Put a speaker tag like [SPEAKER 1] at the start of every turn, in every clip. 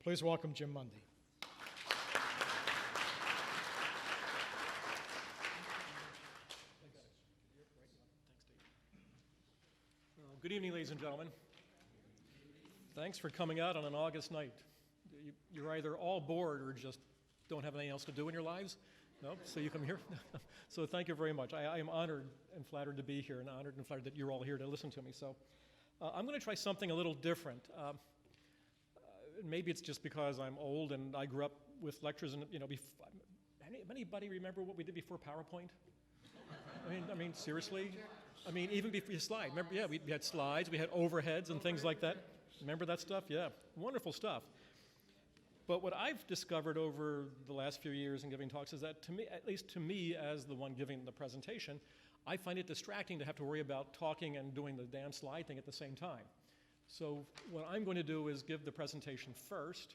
[SPEAKER 1] Please welcome Jim Mundy.
[SPEAKER 2] Good evening, ladies and gentlemen. Thanks for coming out on an August night. You're either all bored or just don't have anything else to do in your lives. No? So you come here? So thank you very much. I am honored and flattered to be here, and honored and flattered that you're all here to listen to me. So I'm going to try something a little different. Maybe it's just because I'm old and I grew up with lectures and, anybody remember what we did before PowerPoint? I mean, seriously? I mean, even before you slide. Remember, yeah, we had slides, we had overheads and things like that. Remember that stuff? Yeah, wonderful stuff. But what I've discovered over the last few years in giving talks is that, to me, at least to me as the one giving the presentation, I find it distracting to have to worry about talking and doing the damn slide thing at the same time. So what I'm going to do is give the presentation first,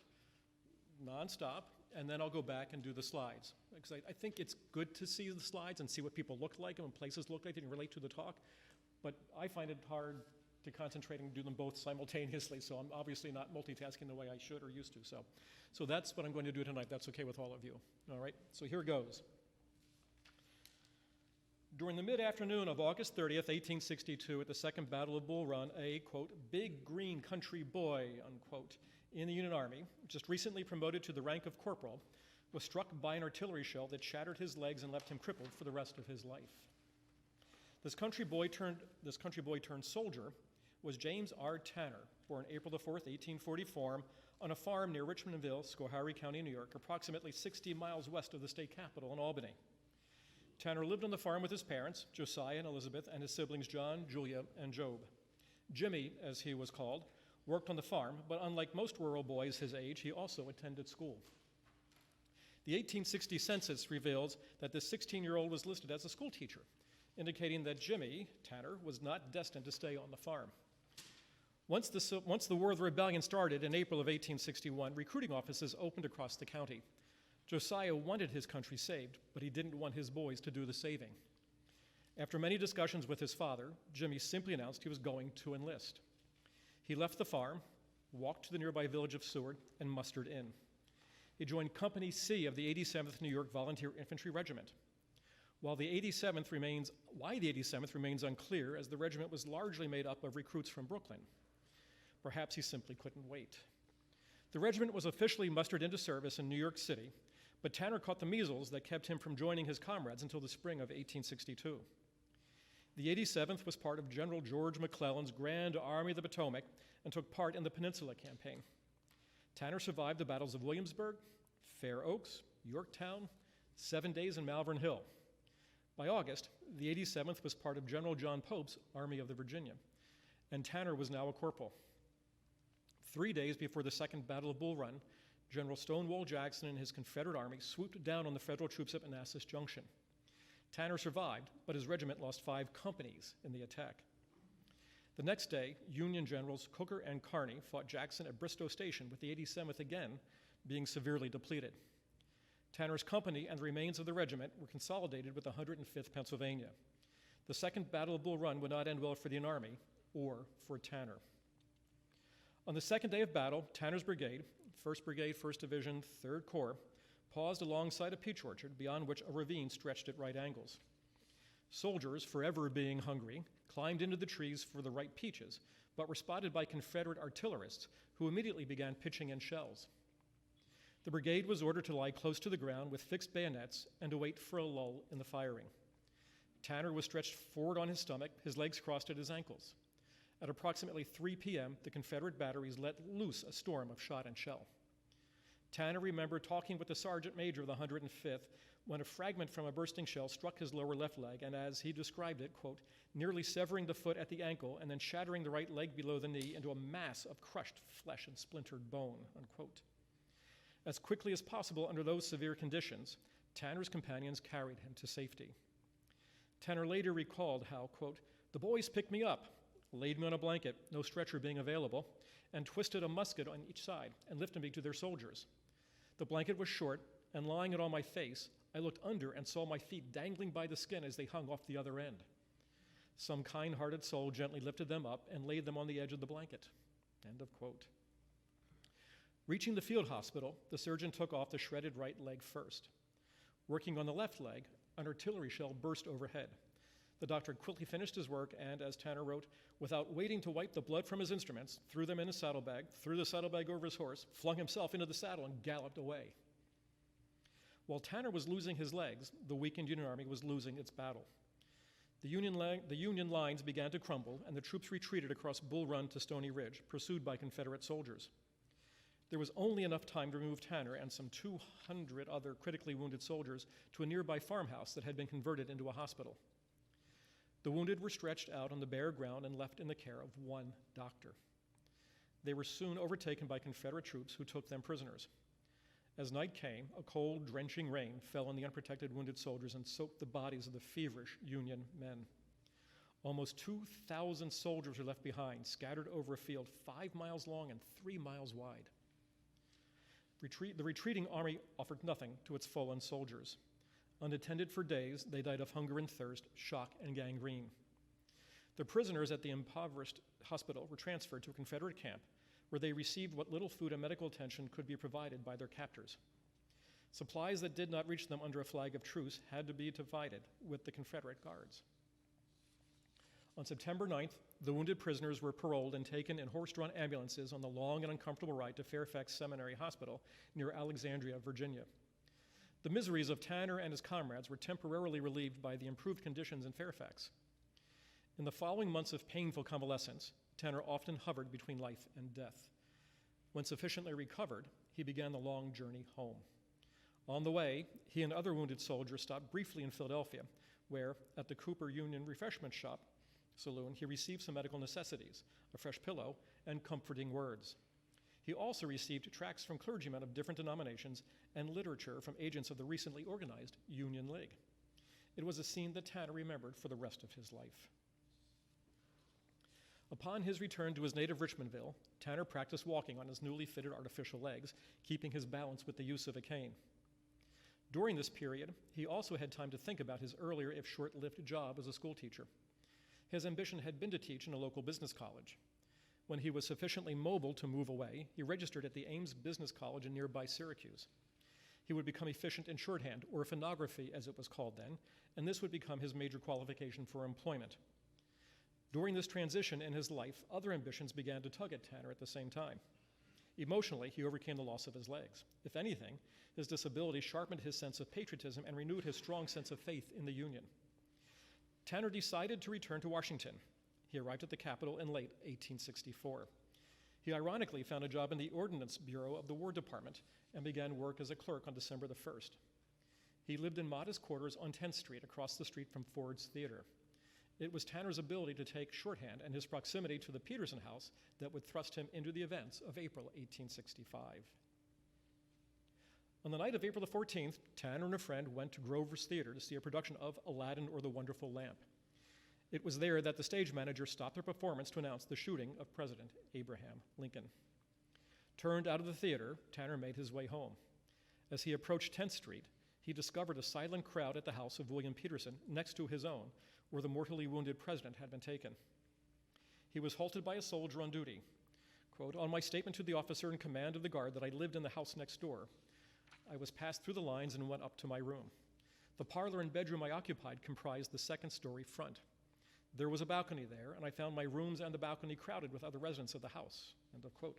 [SPEAKER 2] nonstop, and then I'll go back and do the slides. Because I think it's good to see the slides and see what people look like and what places look like and relate to the talk. But I find it hard to concentrate and do them both simultaneously, so I'm obviously not multitasking the way I should or used to. So that's what I'm going to do tonight. That's okay with all of you. All right, so here goes. During the mid-afternoon of August 30th, 1862, at the Second Battle of Bull Run, a, quote, big green country boy, unquote, in the Union Army, just recently promoted to the rank of corporal, was struck by an artillery shell that shattered his legs and left him crippled for the rest of his life. This country boy turned soldier was James R. Tanner, born April the 4th, 1844, on a farm near Richmondville, Schoharie County, New York, approximately 60 miles west of the state capital in Albany. Tanner lived on the farm with his parents, Josiah and Elizabeth, and his siblings John, Julia, and Job. Jimmy, as he was called, worked on the farm, but unlike most rural boys his age, he also attended school. The 1860 census reveals that this 16-year-old was listed as a school teacher, indicating that Jimmy, Tanner, was not destined to stay on the farm. Once the War of the Rebellion started in April of 1861, recruiting offices opened across the county. Josiah wanted his country saved, but he didn't want his boys to do the saving. After many discussions with his father, Jimmy simply announced he was going to enlist. He left the farm, walked to the nearby village of Seward, and mustered in. He joined Company C of the 87th New York Volunteer Infantry Regiment. Why the 87th remains unclear, as the regiment was largely made up of recruits from Brooklyn. Perhaps he simply couldn't wait. The regiment was officially mustered into service in New York City, but Tanner caught the measles that kept him from joining his comrades until the spring of 1862. The 87th was part of General George McClellan's Grand Army of the Potomac and took part in the Peninsula Campaign. Tanner survived the battles of Williamsburg, Fair Oaks, Yorktown, 7 days in Malvern Hill. By August, the 87th was part of General John Pope's Army of the Virginia, and Tanner was now a corporal. 3 days before the Second Battle of Bull Run, General Stonewall Jackson and his Confederate Army swooped down on the Federal troops at Manassas Junction. Tanner survived, but his regiment lost 5 companies in the attack. The next day, Union Generals Cooker and Kearny fought Jackson at Bristow Station, with the 87th again being severely depleted. Tanner's company and the remains of the regiment were consolidated with the 105th Pennsylvania. The Second Battle of Bull Run would not end well for the Army or for Tanner. On the second day of battle, Tanner's brigade, 1st Brigade, 1st Division, 3rd Corps, paused alongside a peach orchard beyond which a ravine stretched at right angles. Soldiers, forever being hungry, climbed into the trees for the ripe peaches, but were spotted by Confederate artillerists who immediately began pitching in shells. The brigade was ordered to lie close to the ground with fixed bayonets and to wait for a lull in the firing. Tanner was stretched forward on his stomach, his legs crossed at his ankles. At approximately 3 p.m., the Confederate batteries let loose a storm of shot and shell. Tanner remembered talking with the sergeant major of the 105th when a fragment from a bursting shell struck his lower left leg, and as he described it, quote, nearly severing the foot at the ankle and then shattering the right leg below the knee into a mass of crushed flesh and splintered bone, unquote. As quickly as possible under those severe conditions, Tanner's companions carried him to safety. Tanner later recalled how, quote, the boys picked me up, laid me on a blanket, no stretcher being available, and twisted a musket on each side and lifted me to their soldiers. The blanket was short, and lying it on my face, I looked under and saw my feet dangling by the skin as they hung off the other end. Some kind-hearted soul gently lifted them up and laid them on the edge of the blanket. End of quote. Reaching the field hospital, the surgeon took off the shredded right leg first. Working on the left leg, an artillery shell burst overhead. The doctor quickly finished his work and, as Tanner wrote, without waiting to wipe the blood from his instruments, threw them in his saddlebag, threw the saddlebag over his horse, flung himself into the saddle, and galloped away. While Tanner was losing his legs, the weakened Union Army was losing its battle. The Union lines began to crumble, and the troops retreated across Bull Run to Stony Ridge, pursued by Confederate soldiers. There was only enough time to remove Tanner and some 200 other critically wounded soldiers to a nearby farmhouse that had been converted into a hospital. The wounded were stretched out on the bare ground and left in the care of one doctor. They were soon overtaken by Confederate troops who took them prisoners. As night came, a cold, drenching rain fell on the unprotected wounded soldiers and soaked the bodies of the feverish Union men. Almost 2,000 soldiers were left behind, scattered over a field 5 miles long and 3 miles wide. The retreating army offered nothing to its fallen soldiers. Unattended for days, they died of hunger and thirst, shock, and gangrene. The prisoners at the impoverished hospital were transferred to a Confederate camp where they received what little food and medical attention could be provided by their captors. Supplies that did not reach them under a flag of truce had to be divided with the Confederate guards. On September 9th, the wounded prisoners were paroled and taken in horse-drawn ambulances on the long and uncomfortable ride to Fairfax Seminary Hospital near Alexandria, Virginia. The miseries of Tanner and his comrades were temporarily relieved by the improved conditions in Fairfax. In the following months of painful convalescence, Tanner often hovered between life and death. When sufficiently recovered, he began the long journey home. On the way, he and other wounded soldiers stopped briefly in Philadelphia, where, at the Cooper Union Refreshment Shop saloon, he received some medical necessities, a fresh pillow, and comforting words. He also received tracts from clergymen of different denominations and literature from agents of the recently organized Union League. It was a scene that Tanner remembered for the rest of his life. Upon his return to his native Richmondville, Tanner practiced walking on his newly fitted artificial legs, keeping his balance with the use of a cane. During this period, he also had time to think about his earlier, if short-lived, job as a schoolteacher. His ambition had been to teach in a local business college. When he was sufficiently mobile to move away, he registered at the Ames Business College in nearby Syracuse. He would become efficient in shorthand, or phonography as it was called then, and this would become his major qualification for employment. During this transition in his life, other ambitions began to tug at Tanner at the same time. Emotionally, he overcame the loss of his legs. If anything, his disability sharpened his sense of patriotism and renewed his strong sense of faith in the Union. Tanner decided to return to Washington. He arrived at the Capitol in late 1864. He ironically found a job in the Ordnance Bureau of the War Department and began work as a clerk on December the 1st. He lived in modest quarters on 10th Street, across the street from Ford's Theater. It was Tanner's ability to take shorthand and his proximity to the Peterson House that would thrust him into the events of April 1865. On the night of April the 14th, Tanner and a friend went to Grover's Theater to see a production of Aladdin or the Wonderful Lamp. It was there that the stage manager stopped their performance to announce the shooting of President Abraham Lincoln. Turned out of the theater, Tanner made his way home. As he approached 10th Street, he discovered a silent crowd at the house of William Peterson, next to his own, where the mortally wounded president had been taken. He was halted by a soldier on duty. Quote, "On my statement to the officer in command of the guard that I lived in the house next door, I was passed through the lines and went up to my room. The parlor and bedroom I occupied comprised the second-story front. There was a balcony there, and I found my rooms and the balcony crowded with other residents of the house." End of quote.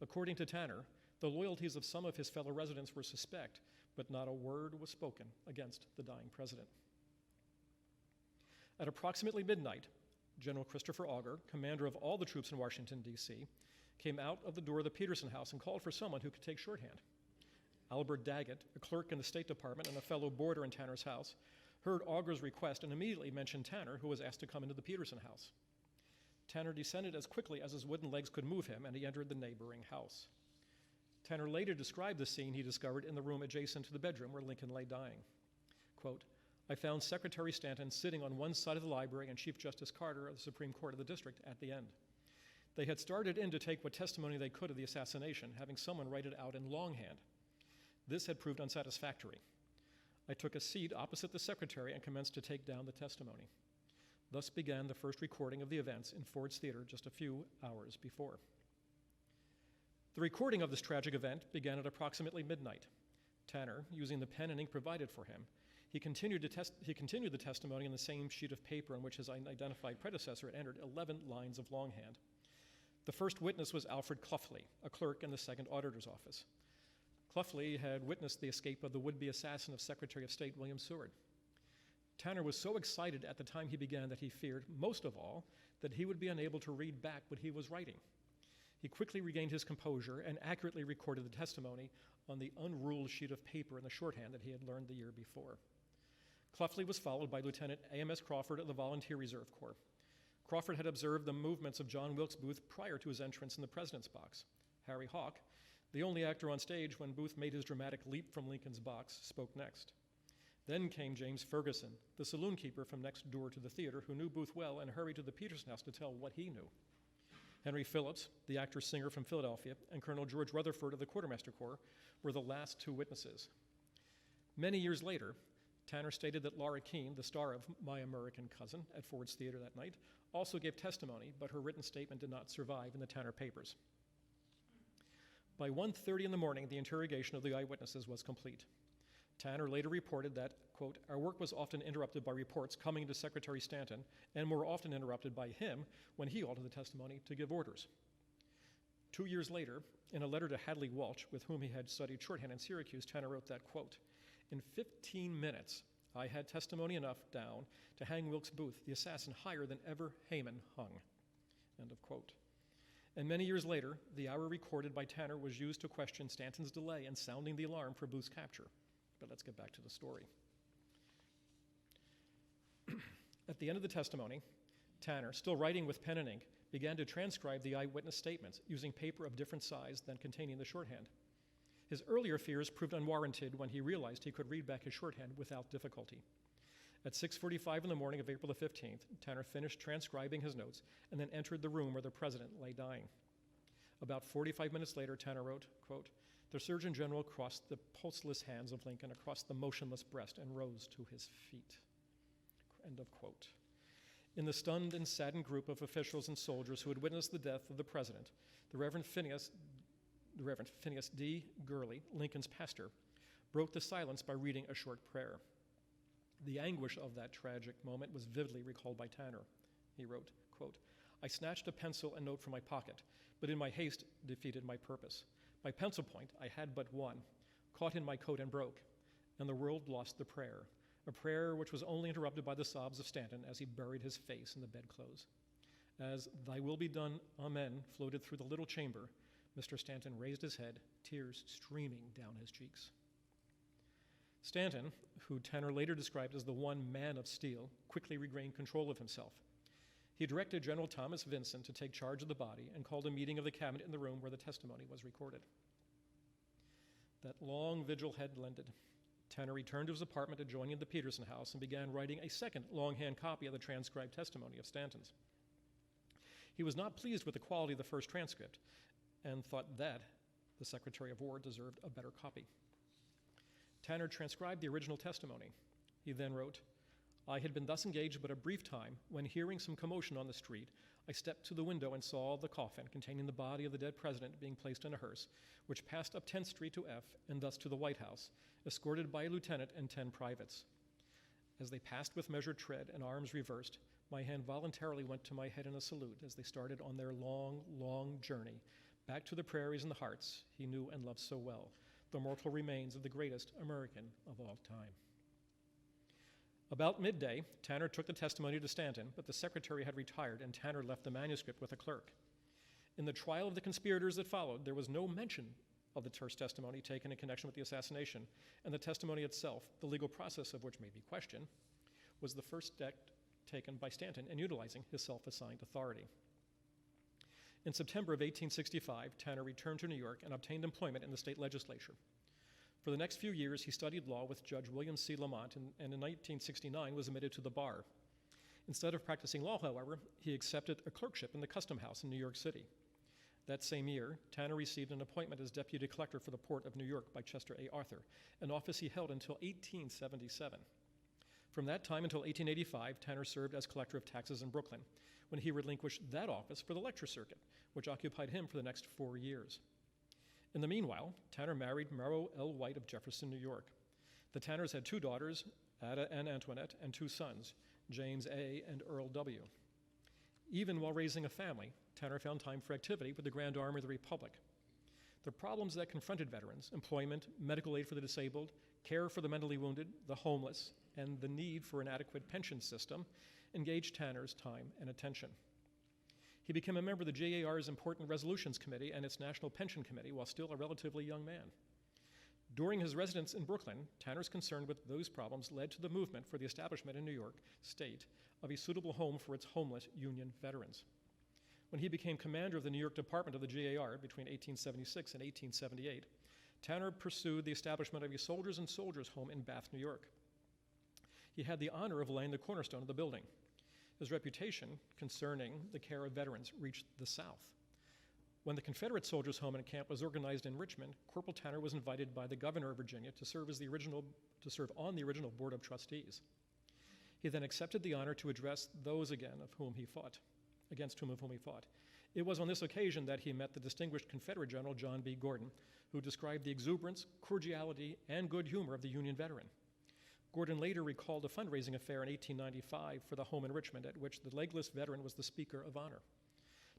[SPEAKER 2] According to Tanner, the loyalties of some of his fellow residents were suspect, but not a word was spoken against the dying president. At approximately midnight, General Christopher Augur, commander of all the troops in Washington, D.C., came out of the door of the Peterson House and called for someone who could take shorthand. Albert Daggett, a clerk in the State Department and a fellow boarder in Tanner's house, heard Augur's request and immediately mentioned Tanner, who was asked to come into the Peterson House. Tanner descended as quickly as his wooden legs could move him, and he entered the neighboring house. Tanner later described the scene he discovered in the room adjacent to the bedroom where Lincoln lay dying. Quote, "I found Secretary Stanton sitting on one side of the library and Chief Justice Carter of the Supreme Court of the district at the end. They had started in to take what testimony they could of the assassination, having someone write it out in longhand. This had proved unsatisfactory. I took a seat opposite the secretary and commenced to take down the testimony. Thus began the first recording of the events in Ford's Theater just a few hours before." The recording of this tragic event began at approximately midnight. Tanner, using the pen and ink provided for him, he continued the testimony on the same sheet of paper on which his unidentified predecessor had entered 11 lines of longhand. The first witness was Alfred Cluffley, a clerk in the second auditor's office. Cluffley had witnessed the escape of the would-be assassin of Secretary of State William Seward. Tanner was so excited at the time he began that he feared, most of all, that he would be unable to read back what he was writing. He quickly regained his composure and accurately recorded the testimony on the unruled sheet of paper in the shorthand that he had learned the year before. Cluffley was followed by Lieutenant A.M.S. Crawford of the Volunteer Reserve Corps. Crawford had observed the movements of John Wilkes Booth prior to his entrance in the president's box. Harry Hawk, the only actor on stage when Booth made his dramatic leap from Lincoln's box, spoke next. Then came James Ferguson, the saloon keeper from next door to the theater, who knew Booth well and hurried to the Peterson House to tell what he knew. Henry Phillips, the actor-singer from Philadelphia, and Colonel George Rutherford of the Quartermaster Corps were the last two witnesses. Many years later, Tanner stated that Laura Keene, the star of My American Cousin at Ford's Theater that night, also gave testimony, but her written statement did not survive in the Tanner papers. By 1:30 in the morning, the interrogation of the eyewitnesses was complete. Tanner later reported that, quote, our work was often interrupted by reports coming to Secretary Stanton and more often interrupted by him when he altered the testimony to give orders. 2 years later, in a letter to Hadley Walsh, with whom he had studied shorthand in Syracuse, Tanner wrote that, quote, in 15 minutes, I had testimony enough down to hang Wilkes Booth, the assassin, higher than ever Haman hung, end of quote. And many years later, the hour recorded by Tanner was used to question Stanton's delay in sounding the alarm for Booth's capture. But let's get back to the story. At the end of the testimony, Tanner, still writing with pen and ink, began to transcribe the eyewitness statements using paper of different size than containing the shorthand. His earlier fears proved unwarranted when he realized he could read back his shorthand without difficulty. At 6:45 in the morning of April the 15th, Tanner finished transcribing his notes and then entered the room where the president lay dying. About 45 minutes later, Tanner wrote, quote, the Surgeon General crossed the pulseless hands of Lincoln across the motionless breast and rose to his feet, end of quote. In the stunned and saddened group of officials and soldiers who had witnessed the death of the president, the Reverend Phineas D. Gurley, Lincoln's pastor, broke the silence by reading a short prayer. The anguish of that tragic moment was vividly recalled by Tanner. He wrote, quote, I snatched a pencil and note from my pocket, but in my haste defeated my purpose. My pencil point, I had but one, caught in my coat and broke, and the world lost the prayer, a prayer which was only interrupted by the sobs of Stanton as he buried his face in the bedclothes. As Thy will be done, Amen, floated through the little chamber, Mr. Stanton raised his head, tears streaming down his cheeks. Stanton, who Tanner later described as the one man of steel, quickly regained control of himself. He directed General Thomas Vincent to take charge of the body and called a meeting of the cabinet in the room where the testimony was recorded. That long vigil had ended. Tanner returned to his apartment adjoining the Peterson House and began writing a second longhand copy of the transcribed testimony of Stanton's. He was not pleased with the quality of the first transcript and thought that the Secretary of War deserved a better copy. Tanner transcribed the original testimony. He then wrote, I had been thus engaged but a brief time when, hearing some commotion on the street, I stepped to the window and saw the coffin containing the body of the dead president being placed in a hearse, which passed up 10th Street to F and thus to the White House, escorted by a lieutenant and 10 privates. As they passed with measured tread and arms reversed, my hand voluntarily went to my head in a salute as they started on their long, long journey back to the prairies and the hearts he knew and loved so well, the mortal remains of the greatest American of all time. About midday, Tanner took the testimony to Stanton, but the secretary had retired and Tanner left the manuscript with a clerk. In the trial of the conspirators that followed, there was no mention of the terse testimony taken in connection with the assassination, and the testimony itself, the legal process of which may be questioned, was the first step taken by Stanton in utilizing his self-assigned authority. In September of 1865, Tanner returned to New York and obtained employment in the state legislature. For the next few years, he studied law with Judge William C. Lamont and in 1969 was admitted to the bar. Instead of practicing law, however, he accepted a clerkship in the Custom House in New York City. That same year, Tanner received an appointment as deputy collector for the Port of New York by Chester A. Arthur, an office he held until 1877. From that time until 1885, Tanner served as collector of taxes in Brooklyn, when he relinquished that office for the lecture circuit, which occupied him for the next 4 years. In the meanwhile, Tanner married Merrow L. White of Jefferson, New York. The Tanners had 2 daughters, Ada and Antoinette, and 2 sons, James A. and Earl W. Even while raising a family, Tanner found time for activity with the Grand Army of the Republic. The problems that confronted veterans, employment, medical aid for the disabled, care for the mentally wounded, the homeless, and the need for an adequate pension system engaged Tanner's time and attention. He became a member of the GAR's Important Resolutions Committee and its National Pension Committee while still a relatively young man. During his residence in Brooklyn, Tanner's concern with those problems led to the movement for the establishment in New York State of a suitable home for its homeless Union veterans. When he became commander of the New York Department of the GAR between 1876 and 1878, Tanner pursued the establishment of a soldiers and soldiers home in Bath, New York. He had the honor of laying the cornerstone of the building. His reputation concerning the care of veterans reached the South. When the Confederate Soldiers' Home and Camp was organized in Richmond, Corporal Tanner was invited by the governor of Virginia to serve on the original Board of Trustees. He then accepted the honor to address those against whom he fought. It was on this occasion that he met the distinguished Confederate General John B. Gordon, who described the exuberance, cordiality, and good humor of the Union veteran. Gordon later recalled a fundraising affair in 1895 for the home in Richmond at which the legless veteran was the speaker of honor.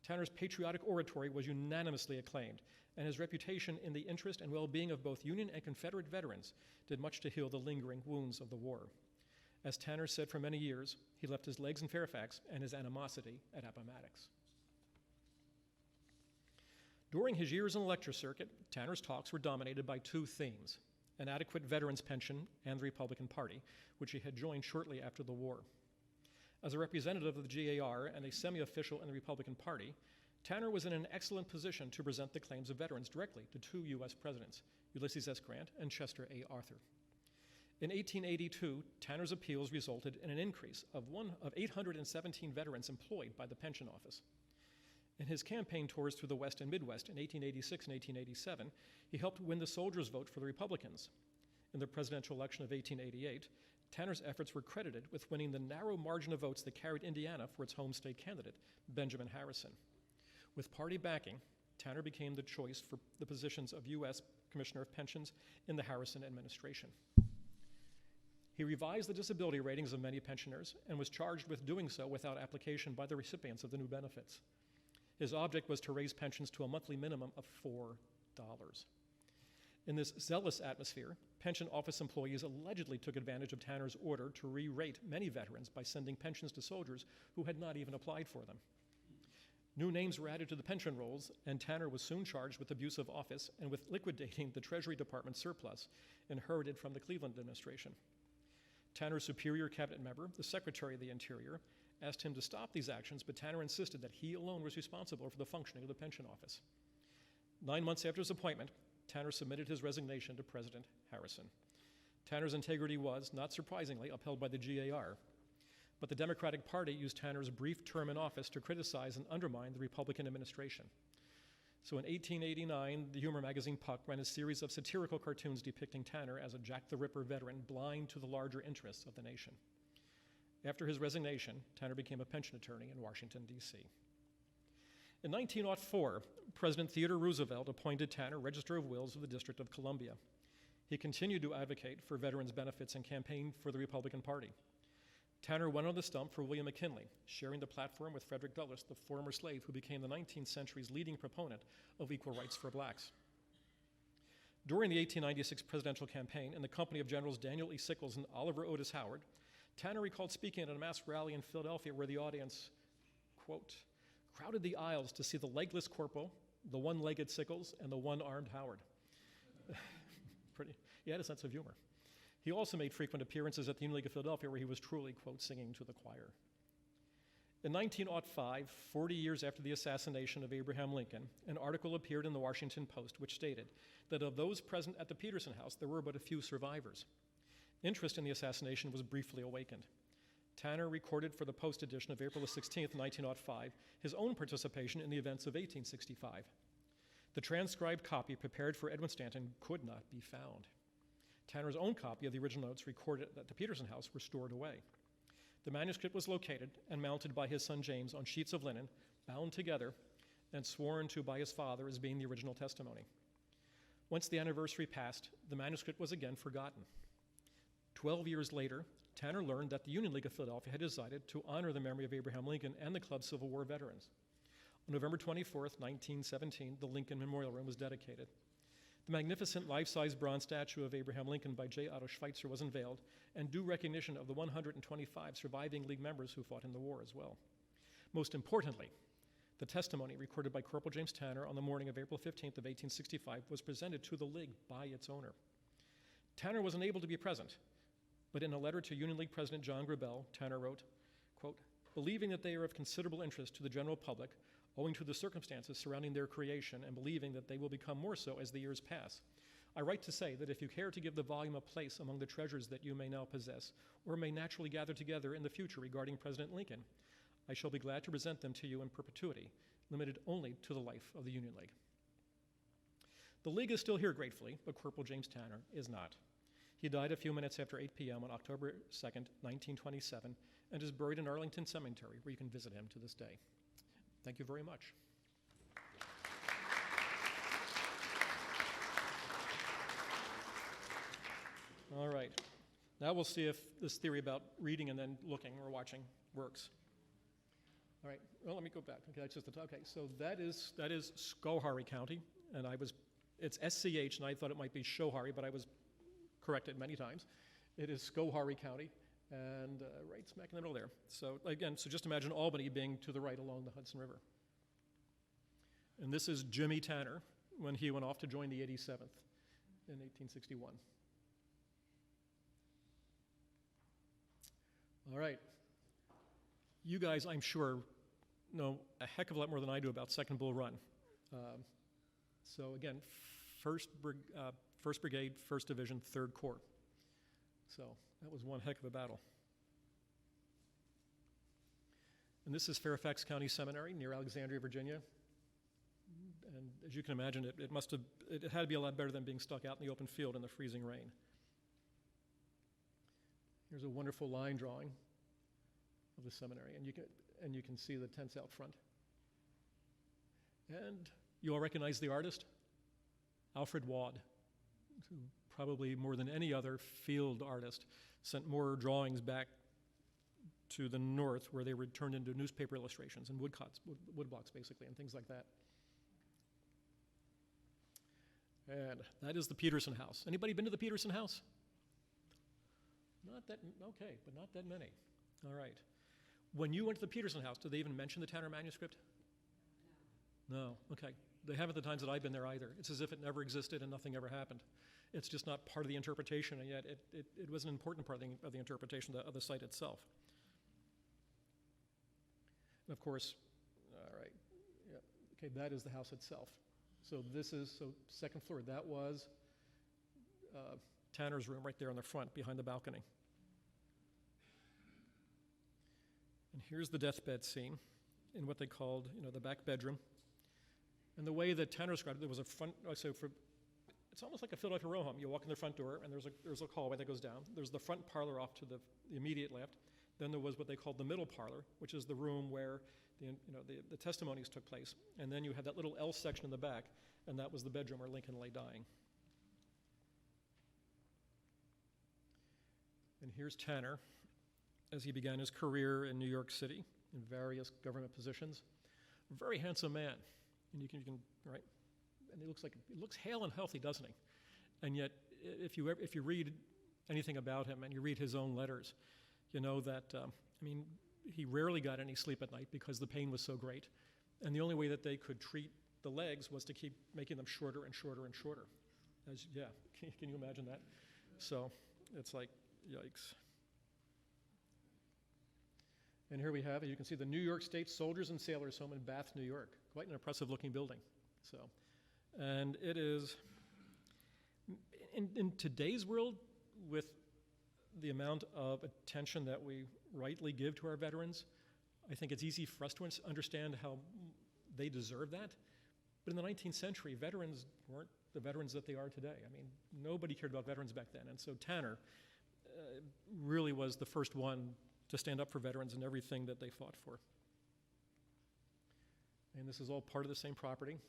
[SPEAKER 2] Tanner's patriotic oratory was unanimously acclaimed, and his reputation in the interest and well-being of both Union and Confederate veterans did much to heal the lingering wounds of the war. As Tanner said for many years, he left his legs in Fairfax and his animosity at Appomattox. During his years on the lecture circuit, Tanner's talks were dominated by 2 themes: an adequate veterans pension and the Republican Party, which he had joined shortly after the war. As a representative of the GAR and a semi-official in the Republican Party, Tanner was in an excellent position to present the claims of veterans directly to 2 U.S. presidents, Ulysses S. Grant and Chester A. Arthur. In 1882, Tanner's appeals resulted in an increase of 817 veterans employed by the Pension Office. In his campaign tours through the West and Midwest in 1886 and 1887, he helped win the soldiers' vote for the Republicans. In the presidential election of 1888, Tanner's efforts were credited with winning the narrow margin of votes that carried Indiana for its home state candidate, Benjamin Harrison. With party backing, Tanner became the choice for the positions of U.S. Commissioner of Pensions in the Harrison administration. He revised the disability ratings of many pensioners and was charged with doing so without application by the recipients of the new benefits. His object was to raise pensions to a monthly minimum of $4. In this zealous atmosphere, pension office employees allegedly took advantage of Tanner's order to re-rate many veterans by sending pensions to soldiers who had not even applied for them. New names were added to the pension rolls, and Tanner was soon charged with abuse of office and with liquidating the Treasury Department surplus inherited from the Cleveland administration. Tanner's superior cabinet member, the Secretary of the Interior, asked him to stop these actions, but Tanner insisted that he alone was responsible for the functioning of the pension office. 9 months after his appointment, Tanner submitted his resignation to President Harrison. Tanner's integrity was, not surprisingly, upheld by the GAR, but the Democratic Party used Tanner's brief term in office to criticize and undermine the Republican administration. So in 1889, the humor magazine Puck ran a series of satirical cartoons depicting Tanner as a Jack the Ripper veteran blind to the larger interests of the nation. After his resignation, Tanner became a pension attorney in Washington, D.C. In 1904, President Theodore Roosevelt appointed Tanner Register of Wills of the District of Columbia. He continued to advocate for veterans' benefits and campaigned for the Republican Party. Tanner went on the stump for William McKinley, sharing the platform with Frederick Douglass, the former slave who became the 19th century's leading proponent of equal rights for blacks. During the 1896 presidential campaign, in the company of Generals Daniel E. Sickles and Oliver Otis Howard, Tanner recalled speaking at a mass rally in Philadelphia where the audience, quote, crowded the aisles to see the legless corporal, the one-legged Sickles, and the one-armed Howard. He had a sense of humor. He also made frequent appearances at the Union League of Philadelphia where he was truly, quote, singing to the choir. In 1905, 40 years after the assassination of Abraham Lincoln, an article appeared in the Washington Post which stated that of those present at the Peterson House, there were but a few survivors. Interest in the assassination was briefly awakened. Tanner recorded for the Post edition of April 16, 1905, his own participation in the events of 1865. The transcribed copy prepared for Edwin Stanton could not be found. Tanner's own copy of the original notes recorded at the Peterson House were stored away. The manuscript was located and mounted by his son James on sheets of linen, bound together, and sworn to by his father as being the original testimony. Once the anniversary passed, the manuscript was again forgotten. 12 years later, Tanner learned that the Union League of Philadelphia had decided to honor the memory of Abraham Lincoln and the club's Civil War veterans. On November 24th, 1917, the Lincoln Memorial Room was dedicated. The magnificent life-size bronze statue of Abraham Lincoln by J. Otto Schweitzer was unveiled, and due recognition of the 125 surviving League members who fought in the war as well. Most importantly, the testimony recorded by Corporal James Tanner on the morning of April 15th of 1865 was presented to the League by its owner. Tanner was unable to be present, but in a letter to Union League President John Grabel, Tanner wrote, quote, "Believing that they are of considerable interest to the general public, owing to the circumstances surrounding their creation, and believing that they will become more so as the years pass, I write to say that if you care to give the volume a place among the treasures that you may now possess, or may naturally gather together in the future regarding President Lincoln, I shall be glad to present them to you in perpetuity, limited only to the life of the Union League." The League is still here gratefully, but Corporal James Tanner is not. He died a few minutes after 8 p.m. on October 2nd, 1927, and is buried in Arlington Cemetery, where you can visit him to this day. Thank you very much. All right. Now we'll see if this theory about reading and then looking or watching works. All right. Well, let me go back. Okay, that's just the okay. So that is Schoharie County, and it's SCH, and I thought it might be Schoharie, but I was corrected many times. It is Schoharie County, and right smack in the middle there. So again, so just imagine Albany being to the right along the Hudson River. And this is Jimmy Tanner when he went off to join the 87th in 1861. All right. You guys, I'm sure, know a heck of a lot more than I do about Second Bull Run. So again, 1st Brigade, 1st Division, 3rd Corps. So that was one heck of a battle. And this is Fairfax County Seminary near Alexandria, Virginia. And as you can imagine, it had to be a lot better than being stuck out in the open field in the freezing rain. Here's a wonderful line drawing of the seminary, and you can see the tents out front. And you all recognize the artist? Alfred Wad, who probably more than any other field artist sent more drawings back to the north, where they were turned into newspaper illustrations and woodblocks basically, and things like that. And that is the Peterson House. Anybody been to the Peterson House? Not that, okay, but not that many. All right. When you went to the Peterson House, did they even mention the Tanner manuscript? No, okay. They haven't the times that I've been there either. It's as if it never existed and nothing ever happened. It's just not part of the interpretation, and yet it was an important part of the interpretation of the site itself. And of course, all right, yeah, okay, that is the house itself. So this is, second floor, that was Tanner's room right there on the front behind the balcony. And here's the deathbed scene in what they called, the back bedroom. And the way that Tanner described it, there was a front, it's almost like a Philadelphia row home. You walk in the front door, and there's a hallway that goes down. There's the front parlor off to the immediate left. Then there was what they called the middle parlor, which is the room where the testimonies took place. And then you had that little L section in the back, and that was the bedroom where Lincoln lay dying. And here's Tanner as he began his career in New York City in various government positions. A very handsome man, and you can right, and he looks hale and healthy, doesn't he? And yet, if you read anything about him and you read his own letters, you know that he rarely got any sleep at night because the pain was so great, and the only way that they could treat the legs was to keep making them shorter and shorter and shorter. Can you imagine that? So it's like, yikes. And here we have it. You can see the New York State Soldiers and Sailors Home in Bath, New York. Quite an impressive looking building. So, and it is, in today's world, with the amount of attention that we rightly give to our veterans, I think it's easy for us to understand how they deserve that. But in the 19th century, veterans weren't the veterans that they are today. Nobody cared about veterans back then. And so Tanner really was the first one to stand up for veterans and everything that they fought for. And this is all part of the same property.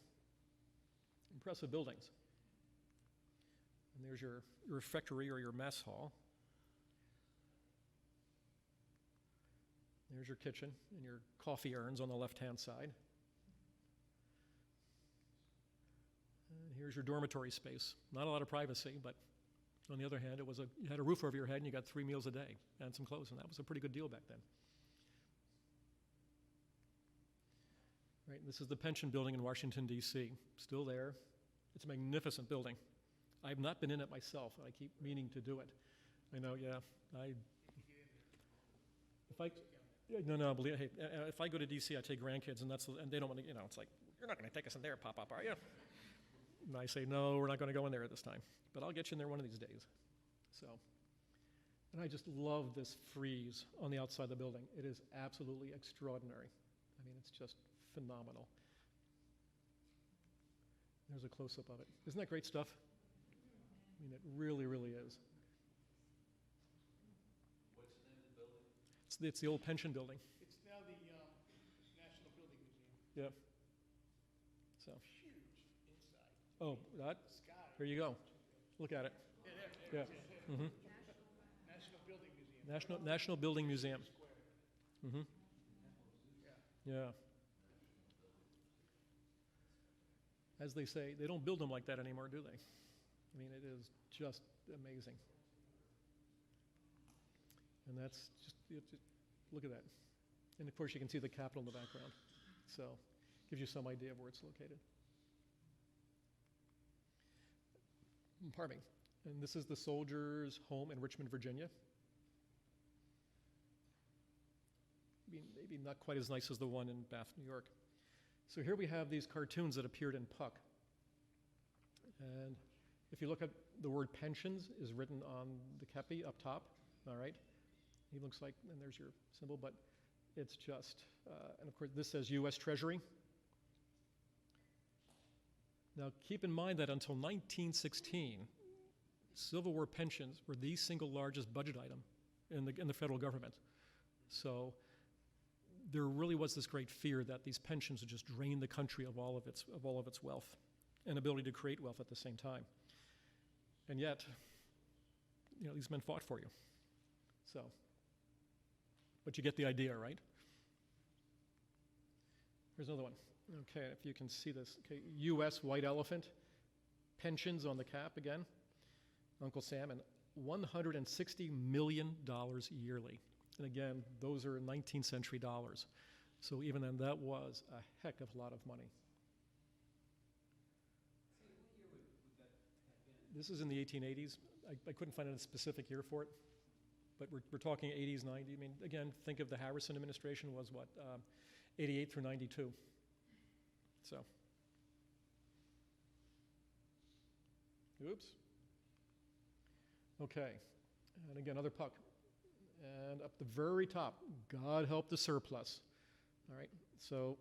[SPEAKER 2] Impressive buildings. And there's your refectory or your mess hall. There's your kitchen and your coffee urns on the left-hand side. And here's your dormitory space. Not a lot of privacy, but on the other hand, you had a roof over your head and you got 3 meals a day and some clothes, and that was a pretty good deal back then. Right, and this is the pension building in Washington, D.C. Still there. It's a magnificent building. I've not been in it myself, and I keep meaning to do it. I know, yeah. If I go to D.C., I take grandkids, and they don't want to, it's like, you're not going to take us in there, Pop-Up, are you? And I say, no, we're not going to go in there at this time. But I'll get you in there one of these days. So, and I just love this frieze on the outside of the building. It is absolutely extraordinary. I mean, it's just phenomenal. There's a close-up of it. Isn't that great stuff? I mean, it really, really is.
[SPEAKER 1] What's the name of the building?
[SPEAKER 2] It's the old pension building.
[SPEAKER 3] It's now the National Building Museum.
[SPEAKER 2] Yeah. So.
[SPEAKER 3] Huge inside.
[SPEAKER 2] Oh, that?
[SPEAKER 3] Sky.
[SPEAKER 2] Here you go. Look at it.
[SPEAKER 3] Yeah.
[SPEAKER 2] Mm-hmm.
[SPEAKER 3] National Building Museum.
[SPEAKER 2] National Building Museum. Mm-hmm. Yeah. As they say, they don't build them like that anymore, do they? I mean, it is just amazing. And that's just look at that. And of course, you can see the Capitol in the background. So, gives you some idea of where it's located. Pardon me. And this is the soldiers' home in Richmond, Virginia. Maybe not quite as nice as the one in Bath, New York. So here we have these cartoons that appeared in Puck. And if you look at the word pensions is written on the kepi up top, all right? He looks like, and there's your symbol, but it's just, and of course this says U.S. Treasury. Now keep in mind that until 1916, Civil War pensions were the single largest budget item in the federal government. So there really was this great fear that these pensions would just drain the country of all of its wealth and ability to create wealth at the same time. And yet, these men fought for you. So, but you get the idea, right? Here's another one. Okay, if you can see this. Okay, U.S. white elephant, pensions on the cap again, Uncle Sam, and $160 million yearly. And again, those are 19th century dollars. So even then, that was a heck of a lot of money.
[SPEAKER 1] What year would that have been?
[SPEAKER 2] This is in the 1880s. I couldn't find a specific year for it, but we're talking 80s, 90s. I mean, again, think of the Harrison administration was what, 88 through 92. So, oops. Okay, and again, another Puck. And up the very top, God help the surplus. All right, so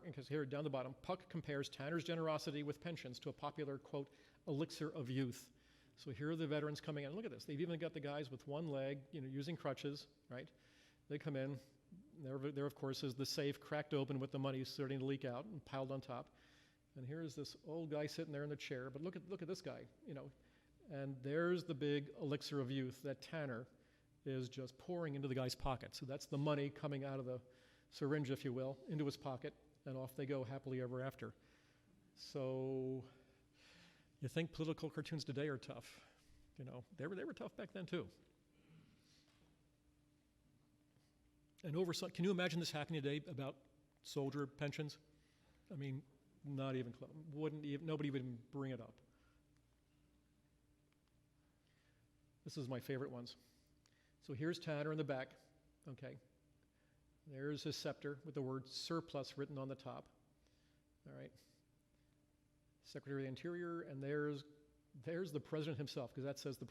[SPEAKER 2] because here down the bottom, Puck compares Tanner's generosity with pensions to a popular, quote, elixir of youth. So here are the veterans coming in. Look at this. They've even got the guys with one leg, using crutches, right? They come in. There, of course, is the safe cracked open with the money starting to leak out and piled on top. And here's this old guy sitting there in the chair. But look at this guy, And there's the big elixir of youth that Tanner is just pouring into the guy's pocket. So that's the money coming out of the syringe, if you will, into his pocket, and off they go happily ever after. So you think political cartoons today are tough. They were tough back then too. And can you imagine this happening today about soldier pensions? I mean, not even close. Nobody would even bring it up. This is my favorite ones. So here's Tanner in the back, okay. There's his scepter with the word surplus written on the top, all right. Secretary of the Interior, and there's the president himself, because that says the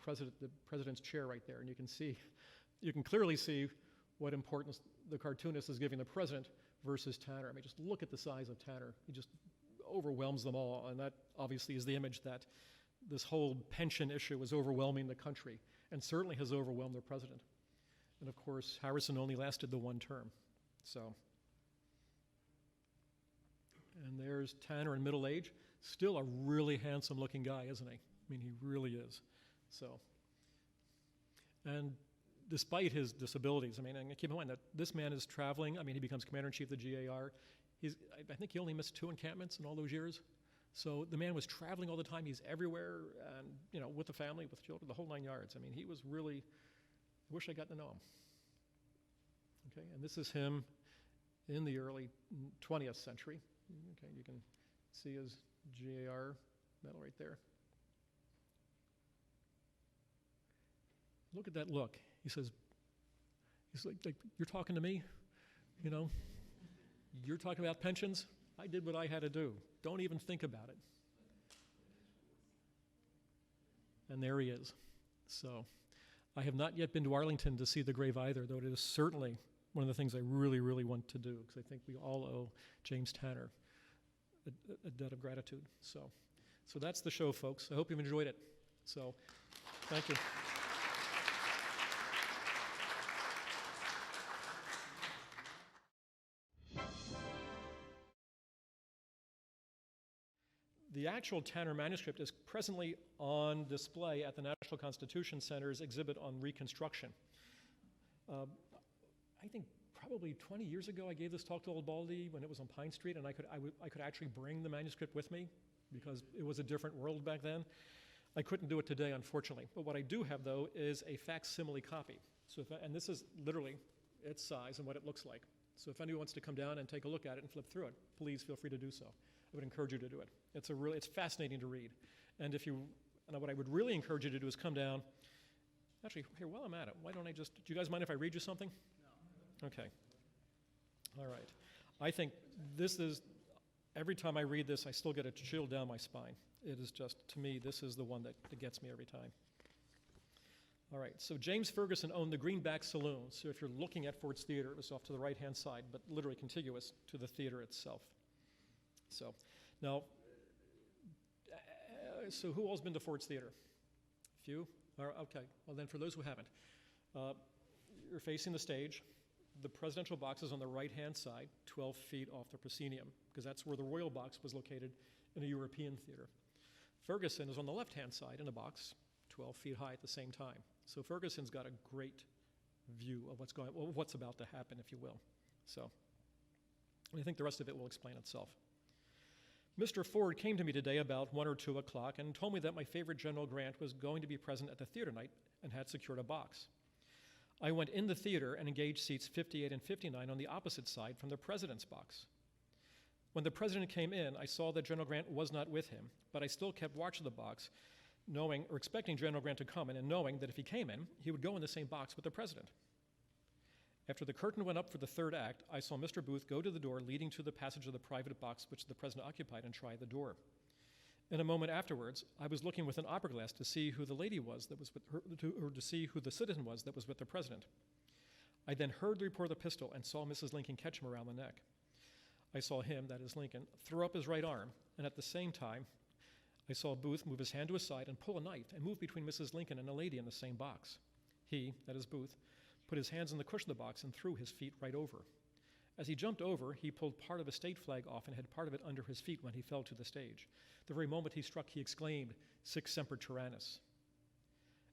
[SPEAKER 2] president's chair right there, and you can clearly see what importance the cartoonist is giving the president versus Tanner. I mean, just look at the size of Tanner. He just overwhelms them all, and that obviously is the image that this whole pension issue is overwhelming the country, and certainly has overwhelmed their president. And of course, Harrison only lasted the one term. So, and there's Tanner in middle age, still a really handsome looking guy, isn't he? I mean, he really is. So, and despite his disabilities, I mean, and keep in mind that this man is traveling. I mean, he becomes commander-in-chief of the GAR. I think he only missed 2 encampments in all those years. So the man was traveling all the time. He's everywhere, and with the family, with children, the whole 9 yards. I mean, he was really. I wish I got to know him. Okay, and this is him in the early 20th century. Okay, you can see his GAR medal right there. Look at that look. He's like, you're talking to me? You're talking about pensions? I did what I had to do. Don't even think about it. And there he is. So I have not yet been to Arlington to see the grave either, though it is certainly one of the things I really, really want to do, because I think we all owe James Tanner a debt of gratitude. So that's the show, folks. I hope you've enjoyed it. So thank you. The actual Tanner manuscript is presently on display at the National Constitution Center's exhibit on Reconstruction. I think probably 20 years ago I gave this talk to Old Baldy when it was on Pine Street, and I could actually bring the manuscript with me because it was a different world back then. I couldn't do it today, unfortunately. But what I do have, though, is a facsimile copy. And this is literally its size and what it looks like. So if anyone wants to come down and take a look at it and flip through it, please feel free to do so. I would encourage you to do it. It's fascinating to read. And what I would really encourage you to do is come down. Actually, here, while I'm at it, do you guys mind if I read you something? No. Okay. All right. I think every time I read this, I still get a chill down my spine. It is just, to me, this is the one that gets me every time. All right, so James Ferguson owned the Greenback Saloon. So if you're looking at Ford's Theater, it was off to the right-hand side, but literally contiguous to the theater itself. So now, so who all's been to Ford's Theater? A few? Okay, well then for those who haven't, you're facing the stage. The presidential box is on the right-hand side, 12 feet off the proscenium, because that's where the royal box was located in a European theater. Ferguson is on the left-hand side in a box, 12 feet high at the same time. So Ferguson's got a great view of what's about to happen, if you will. So I think the rest of it will explain itself. Mr. Ford came to me today about 1 or 2 o'clock and told me that my favorite General Grant was going to be present at the theater night and had secured a box. I went in the theater and engaged seats 58 and 59 on the opposite side from the president's box. When the president came in, I saw that General Grant was not with him, but I still kept watch of the box, knowing or expecting General Grant to come in and knowing that if he came in, he would go in the same box with the president. After the curtain went up for the third act, I saw Mr. Booth go to the door leading to the passage of the private box which the president occupied and try the door. In a moment afterwards, I was looking with an opera glass to see who the lady was that was with her, or to see who the citizen was that was with the president. I then heard the report of the pistol and saw Mrs. Lincoln catch him around the neck. I saw him, that is Lincoln, throw up his right arm, and at the same time, I saw Booth move his hand to his side and pull a knife and move between Mrs. Lincoln and a lady in the same box. He, that is Booth, put his hands on the cushion of the box and threw his feet right over. As he jumped over, he pulled part of a state flag off and had part of it under his feet when he fell to the stage. The very moment he struck, he exclaimed, "Sic semper tyrannis."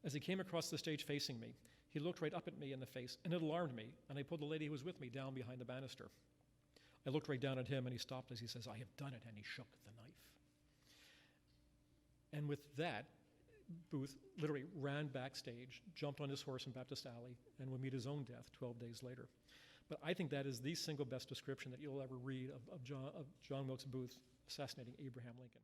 [SPEAKER 2] As he came across the stage facing me, he looked right up at me in the face, and it alarmed me, and I pulled the lady who was with me down behind the banister. I looked right down at him, and he stopped as he says, "I have done it," and he shook the knife. And with that, Booth literally ran backstage, jumped on his horse in Baptist Alley, and would meet his own death 12 days later. But I think that is the single best description that you'll ever read of John Wilkes Booth assassinating Abraham Lincoln.